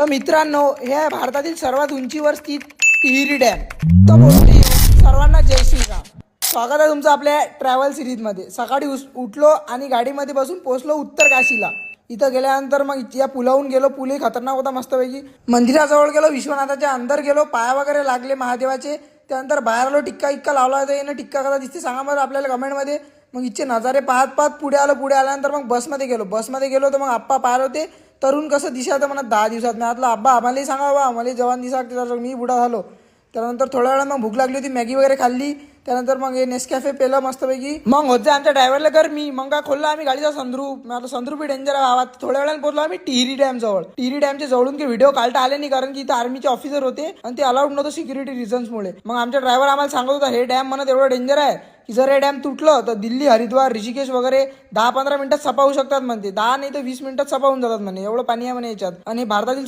तर मित्रांनो, हे आहे भारतातील सर्वात उंचीवर स्थित टिहरी डॅम. तर बोलते सर्वांना जय श्रीराम. स्वागत आहे तुमचं आपल्या ट्रॅव्हल सिरीजमध्ये. सकाळी उठलो आणि गाडीमध्ये बसून पोहोचलो उत्तर काशीला. इथं गेल्यानंतर मग या पुलावून गेलो. पुलही खतरनाक होता मस्तपैकी. मंदिराजवळ गेलो, विश्वनाथाच्या अंदर गेलो, पाया वगैरे लागले महादेवाचे. त्यानंतर बाहेर आलो, टिक्का लावला होता. यानं टिक्का कसा दिसते सांगा बरं आपल्याला कमेंटमध्ये. मग इथचे नजारे पाहत पाहत पुढे आल्यानंतर मग बसमध्ये गेलो तर मग आप्पा पाहिलं होते तरुण कसं दिसायचं म्हणा 10 दिवसात. मी आतला आब्बा आम्हालाही सांगा बा, आम्हाला जवान दिसा. मी बुडा झालो. त्यानंतर थोड्या वेळा मग भूक लागली होती, मॅगी वगैरे खाल्ली. त्यानंतर मग हे नेसकॅफे पेलं मस्तपैकी. मग होते आमच्या ड्रायव्हरला गरमी. मग काय खोलला आम्ही गाडीचा संद्रूप. मी आता संद्रूप डेंजर आहे भावा. थोड्या वेळाने पोहोचलो आम्ही टिहरी डॅम जवळ. टिहरी डॅमच्या जवळून काही व्हिडिओ काढता आले नाही, कारण की इथं आर्मीचे ऑफिसर होते आणि ते अलाउड नव्हतं सिक्युरिटी रिझन्समुळे. मग आमच्या ड्रायव्हर आम्हाला सांगत होता हे डॅम म्हणत एवढं डेंजर आहे की जर हे डॅम तुटलं तर दिल्ली, हरिद्वार, ऋषिकेश वगैरे 10-15 मिनिटात सपावू शकतात म्हणते. 10 नाही तर 20 मिनिटात सपावून जातात म्हणे. एवढं पाणी आहे म्हणे याच्यात. आणि भारतातील